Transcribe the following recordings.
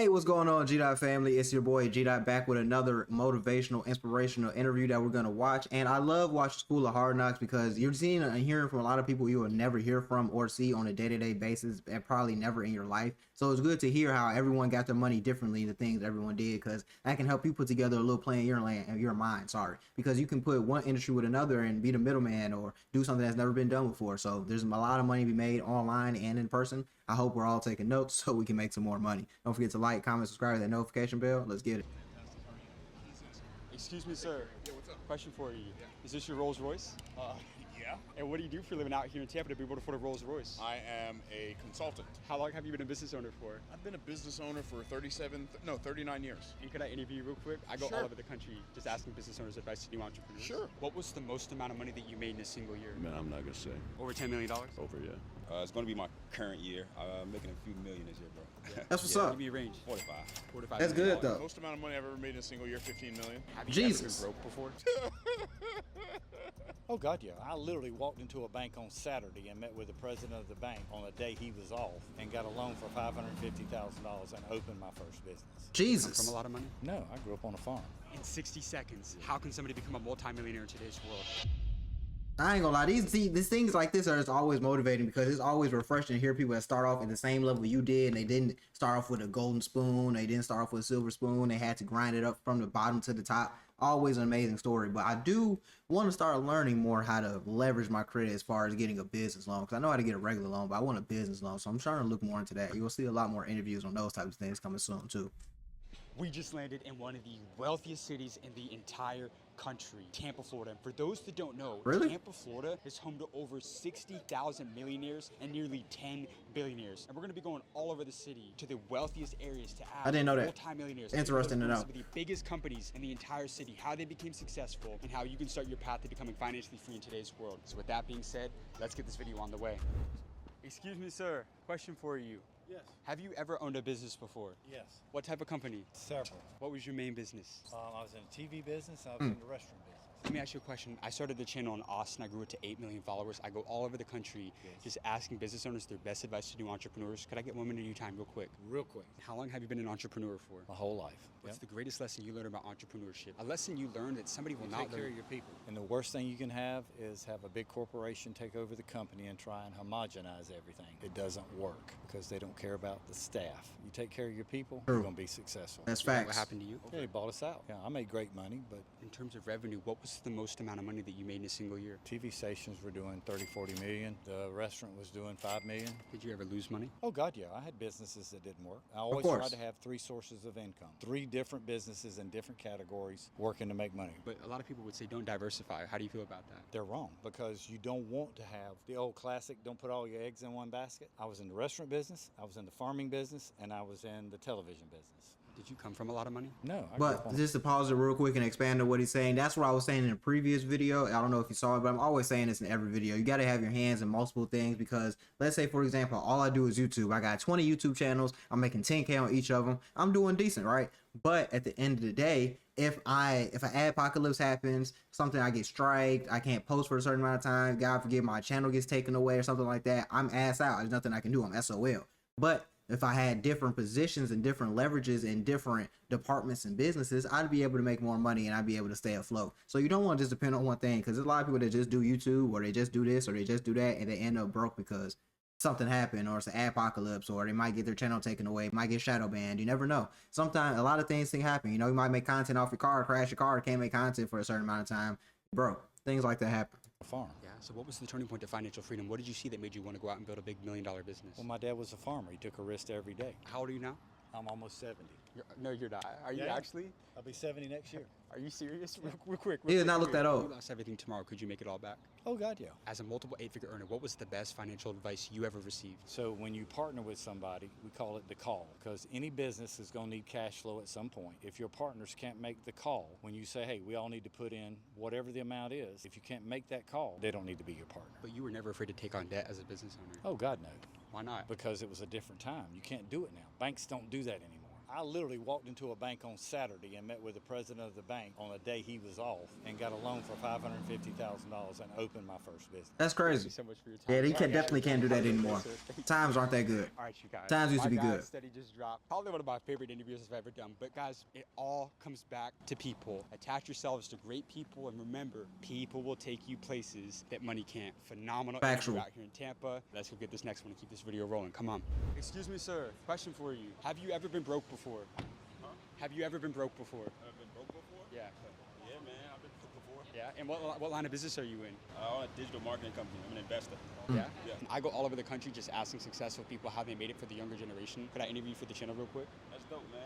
Hey, what's going on, G-Dot family? It's your boy G-Dot back with another motivational, inspirational interview that we're going to watch. And I love watching School of Hard Knocks because you're seeing and hearing from a lot of people you will never hear from or see on a day-to-day basis and probably never in your life. So it's good to hear how everyone got their money differently, the things everyone did, because that can help you put together a little plan in your mind, because you can put one industry with another and be the middleman or do something that's never been done before. So there's a lot of money to be made online and in person. I hope we're all taking notes so we can make some more money. Don't forget to like, comment, subscribe, that notification bell. Let's get it. Excuse me, sir. Yeah, what's up? Question for you. Yeah. Is this your Rolls Royce? Yeah. And what do you do for a living out here in Tampa to be able to afford a Rolls Royce? I am a consultant. How long have you been a business owner for? I've been a business owner for 39 years. And could I interview you real quick? I go Sure. all over the country just asking business owners advice to new entrepreneurs. Sure. What was the most amount of money that you made in a single year? Man, I'm not gonna say. Over $10 million? Over, yeah. It's going to be my current year. I'm making a few million this year, bro. That's what's Give up. me a range. 45. 45 That's million. good, though. Most amount of money I've ever made in a single year, 15 million. Have you Jesus. ever been broke before? Oh, God, yeah. I literally walked into a bank on Saturday and met with the president of the bank on a day he was off and got a loan for $550,000 and opened my first business. Jesus. From a lot of money? No, I grew up on a farm. In 60 seconds, how can somebody become a multimillionaire in today's world? I ain't gonna lie, these things like this are just always motivating because it's always refreshing to hear people that start off at the same level you did and they didn't start off with a golden spoon, they didn't start off with a silver spoon, they had to grind it up from the bottom to the top. Always an amazing story, but I do want to start learning more how to leverage my credit as far as getting a business loan, because I know how to get a regular loan, but I want a business loan, so I'm trying to look more into that. You'll see a lot more interviews on those types of things coming soon too. We just landed in one of the wealthiest cities in the entire country, Tampa, Florida. And for those that don't know, Really? Tampa, Florida is home to over 60,000 millionaires and nearly 10 billionaires. And we're going to be going all over the city to the wealthiest areas to ask I didn't know that. multi-millionaires. Interesting to know. Some of the biggest companies in the entire city, how they became successful, and how you can start your path to becoming financially free in today's world. So with that being said, let's get this video on the way. Excuse me, sir. Question for you. Yes. Have you ever owned a business before? Yes. What type of company? Several. What was your main business? I was in the TV business. I was in the restaurant business. Let me ask you a question. I started the channel in Austin. I grew it to 8 million followers. I go all over the country just asking business owners their best advice to new entrepreneurs. Could I get 1 minute of your time real quick? Real quick. How long have you been an entrepreneur for? My whole life. What's the greatest lesson you learned about entrepreneurship? A lesson you learned that somebody will not Take care learn. of your people. And the worst thing you can have is have a big corporation take over the company and try and homogenize everything. It doesn't work because they don't care about the staff. You take care of your people, True. you're going to be successful. That's What facts. happened to you? Yeah, they bought us out. Yeah, I made great money, but In terms of revenue, what was the most amount of money that you made in a single year? TV stations were doing 30, 40 million. The restaurant was doing 5 million. Did you ever lose money? Oh, God, yeah. I had businesses that didn't work. I always course. tried to have 3 sources of income, 3 different businesses in different categories working to make money. But a lot of people would say don't diversify. How do you feel about that? They're wrong because you don't want to have the old classic, don't put all your eggs in one basket. I was in the restaurant business, I was in the farming business, and I was in the television business. Did you come from a lot of money? No, I grew up But on- just to pause it real quick and expand on what he's saying, that's what I was saying in a previous video. I don't know if you saw it, but I'm always saying this in every video. You got to have your hands in multiple things because let's say, for example, all I do is YouTube. I got 20 YouTube channels. I'm making 10K on each of them. I'm doing decent, right? But at the end of the day, if an apocalypse happens, something I get striked, I can't post for a certain amount of time, God forbid my channel gets taken away or something like that, I'm ass out. There's nothing I can do. I'm SOL. But if I had different positions and different leverages in different departments and businesses, I'd be able to make more money and I'd be able to stay afloat. So you don't want to just depend on one thing because there's a lot of people that just do YouTube or they just do this or they just do that and they end up broke because something happened or it's an apocalypse or they might get their channel taken away, might get shadow banned. You never know. Sometimes a lot of things can happen. You know, you might make content off your car, crash your car, can't make content for a certain amount of time. Broke. Things like that happen. a farm. Yeah. So what was the turning point to financial freedom? What did you see that made you want to go out and build a big $1 million business? Well, my dad was a farmer. He took a risk every day. How old are you now? I'm almost 70. No, you're not. Are you Yeah. actually? I'll be 70 next year. Are you serious? Real quick. He did not look that If old. you lost everything tomorrow, could you make it all back? Oh, God, yeah. As a multiple 8-figure earner, what was the best financial advice you ever received? So when you partner with somebody, we call it the call, because any business is going to need cash flow at some point. If your partners can't make the call, when you say, hey, we all need to put in whatever the amount is, if you can't make that call, they don't need to be your partner. But you were never afraid to take on debt as a business owner. Oh, God, no. Why not? Because it was a different time. You can't do it now. Banks don't do that anymore. I literally walked into a bank on Saturday and met with the president of the bank on a day he was off and got a loan for $550,000 and opened my first business. That's Thank crazy. you so much for your time. Yeah, they All right, definitely guys. can't do that Have a good day, anymore. sir. Thank you. Times aren't that good. All right, you guys. Times used to be My guy good. Steady just dropped. Probably one of my favorite interviews I've ever done. But guys, it all comes back to people. Attach yourselves to great people, and remember, people will take you places that money can't. Phenomenal Factual. interview out here in Tampa. Let's go get this next one and keep this video rolling. Come on. Excuse me, sir. Question for you. Have you ever been broke before? Huh? Have you ever been broke before? I've been broke before? Yeah. Yeah, man, I've been broke before. Yeah. And what line of business are you in? I own a digital marketing company. I'm an investor. Yeah. Yeah. I go all over the country just asking successful people how they made it for the younger generation. Could I interview you for the channel real quick? That's dope, man.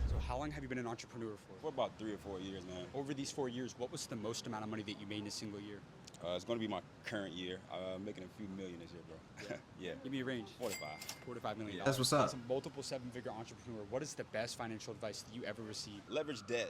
So how long have you been an entrepreneur for? For about 3 or 4 years, man. Over these 4 years, what was the most amount of money that you made in a single year? It's going to be my current year. Making a few million this year, bro. Yeah. Give me a range. 45. $4 to $5 million. That's what's up. As a multiple seven-figure entrepreneur, what is the best financial advice that you ever received? Leverage debt.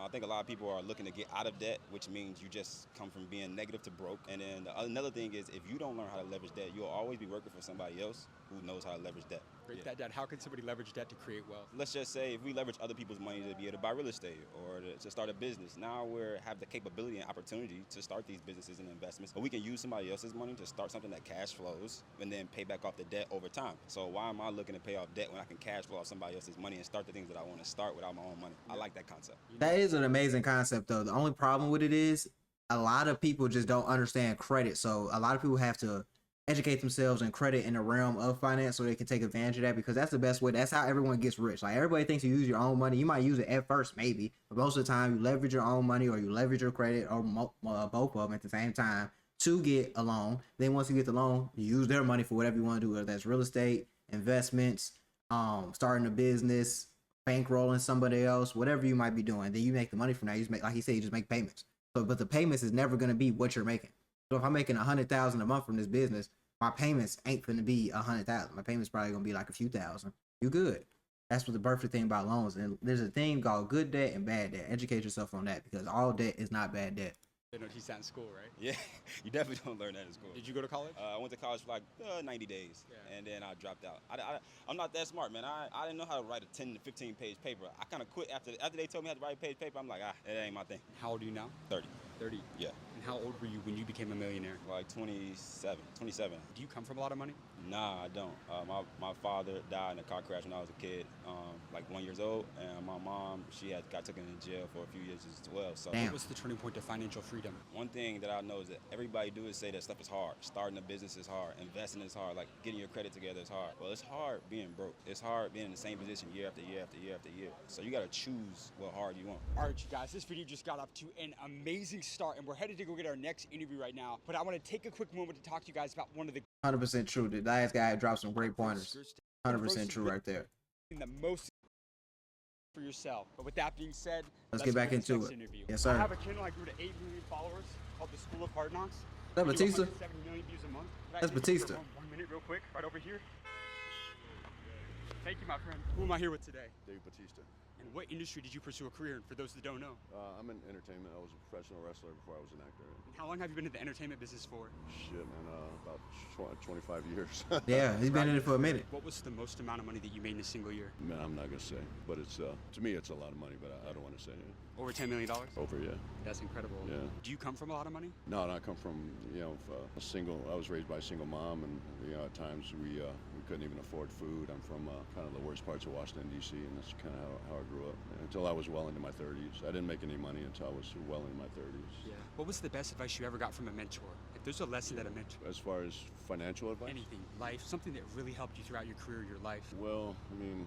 I think a lot of people are looking to get out of debt, which means you just come from being negative to broke. And then another thing is, if you don't learn how to leverage debt, you'll always be working for somebody else who knows how to leverage debt. Break that down. How can somebody leverage debt to create wealth? Let's just say if we leverage other people's money to be able to buy real estate or to start a business, now we have the capability and opportunity to start these businesses and investments. But we can use somebody else's money to start something that cash flows and then pay back off the debt over time. So why am I looking to pay off debt when I can cash flow off somebody else's money and start the things that I want to start without my own money? I like that concept. That is an amazing concept, though. The only problem with it is a lot of people just don't understand credit. So a lot of people have to educate themselves in credit in the realm of finance so they can take advantage of that, because that's the best way. That's how everyone gets rich. Like, everybody thinks you use your own money. You might use it at first, maybe, but most of the time you leverage your own money or you leverage your credit or both of them at the same time to get a loan. Then once you get the loan, you use their money for whatever you want to do, whether that's real estate, investments, starting a business, bankrolling somebody else, whatever you might be doing. Then you make the money from that. You just make, like he said, you just make payments. So, but the payments is never going to be what you're making. So if I'm making $100,000 a month from this business, my payments ain't going to be $100,000. My payments probably going to be like a few thousand. You good. That's what the perfect thing about loans. And there's a thing called good debt and bad debt. Educate yourself on that, because all debt is not bad debt. They don't teach that in school, right? Yeah, you definitely don't learn that in school. Did you go to college? I went to college for like 90 days, and then I dropped out. I'm not that smart, man. I didn't know how to write a 10 to 15 page paper. I kind of quit after they told me how to write a page paper. I'm like, it ain't my thing. How old are you now? 30. 30. Yeah. And how old were you when you became a millionaire? Like 27. Do you come from a lot of money? Nah, I don't. My father died in a car crash when I was a kid, like 1 year old, and my mom, she got taken in jail for a few years as well. So Damn. What was the turning point to financial freedom? one thing that I know is that everybody do is say that stuff is hard. Starting a business is hard. Investing is hard. Like getting your credit together is hard. Well, it's hard being broke. It's hard being in the same position year after year after year after year. So you got to choose what hard you want. All right, you guys, this video just got up to an amazing start, and we're headed to go get our next interview right now. But I want to take a quick moment to talk to you guys about one of the 100% true. The last guy dropped some great pointers. 100% true right there. the most for yourself. But with that being said, Let's get back this into next it. interview. Yes, sir. I have a channel I grew to 8 million followers called The School of Hard Knocks. Is that We do Batista? 170 million views a month. Can I That's interview you for Batista. One minute real quick, right over here. Thank you, my friend. Who am I here with today? Dave Batista. And what industry did you pursue a career in, for those that don't know? I'm in entertainment. I was a professional wrestler before I was an actor. And how long have you been in the entertainment business for? Shit, man, about 25 years. Yeah, he's been in it for a minute. What was the most amount of money that you made in a single year? Man, I'm not gonna say, but it's to me it's a lot of money, but I don't want to say it. Over $10 million? Over, yeah. That's incredible. Yeah. Do you come from a lot of money? No, I come from a single. I was raised by a single mom, and at times we couldn't even afford food. I'm from kind of the worst parts of Washington D.C., and that's kind of how I grew up until I was well into my 30s. I didn't make any money until I was well into my 30s. Yeah. What was the best advice you ever got from a mentor? If there's a lesson that a mentor, As far as financial advice, anything, life, something that really helped you throughout your career, your life. well, I mean,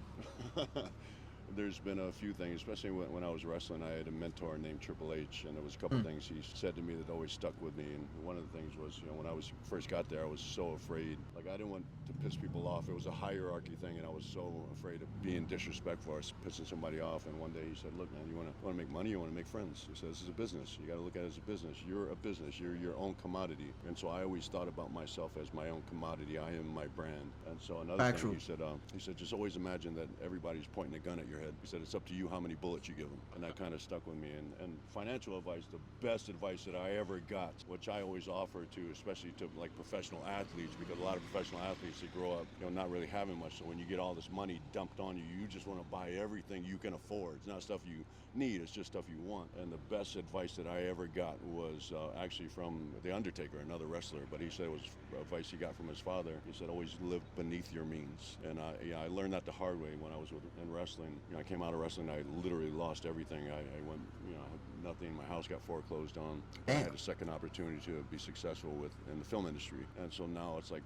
there's been a few things, especially when I was wrestling. I had a mentor named Triple H, and there was a couple things he said to me that always stuck with me. And one of the things was, when I first got there, I was so afraid. Like, I didn't want to piss people off. It was a hierarchy thing, and I was so afraid of being disrespectful or pissing somebody off. And one day he said, "Look, man, you want to make money? You want to make friends?" He said, "This is a business. You got to look at it as a business. You're a business. You're your own commodity." And so I always thought about myself as my own commodity. I am my brand. And so another Factual. thing he said, just always imagine that everybody's pointing a gun at your head. head. He said, it's up to you how many bullets you give them. And that kind of stuck with me. And financial advice, the best advice that I ever got, which I always offer to, especially to like professional athletes, because a lot of professional athletes, they grow up, not really having much. So when you get all this money dumped on you, you just want to buy everything you can afford. It's not stuff you need, it's just stuff you want. And the best advice that I ever got was actually from The Undertaker, another wrestler, but he said it was advice he got from his father. He said, always live beneath your means. And I learned that the hard way when I was in wrestling. I came out of wrestling, I literally lost everything. I went, I had nothing. My house got foreclosed on. Damn. I had a second opportunity to be successful in the film industry. And so now it's like,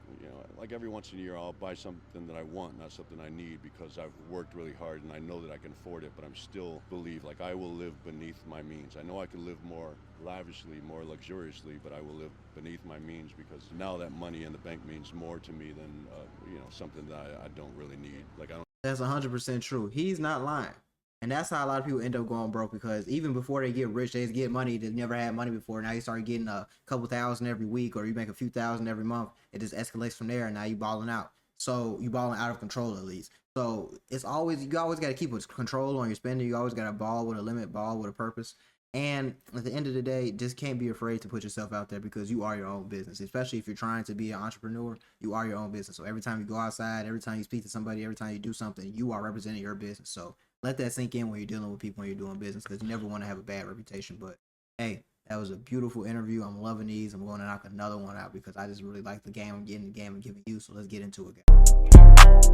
like every once in a year I'll buy something that I want, not something I need, because I've worked really hard and I know that I can afford it, but I'm still believe, like, I will live beneath my means. I know I can live more lavishly, more luxuriously, but I will live beneath my means, because now that money in the bank means more to me than, something that I don't really need. Like, I don't. That's 100% true. He's not lying. And that's how a lot of people end up going broke, because even before they get rich, they just get money that never had money before. Now you start getting a couple thousand every week, or you make a few thousand every month. It just escalates from there, and now you balling out. So you balling out of control, at least. So you always got to keep control on your spending. You always got to ball with a limit, ball with a purpose. And at the end of the day, just can't be afraid to put yourself out there, because you are your own business. Especially if you're trying to be an entrepreneur, you are your own business. So every time you go outside, every time you speak to somebody, every time you do something, you are representing your business. So let that sink in when you're dealing with people, when you're doing business, because you never want to have a bad reputation. But hey, that was a beautiful interview. I'm loving these. I'm going to knock another one out because I just really like the game. I'm getting the game and giving you. So let's get into it, guys.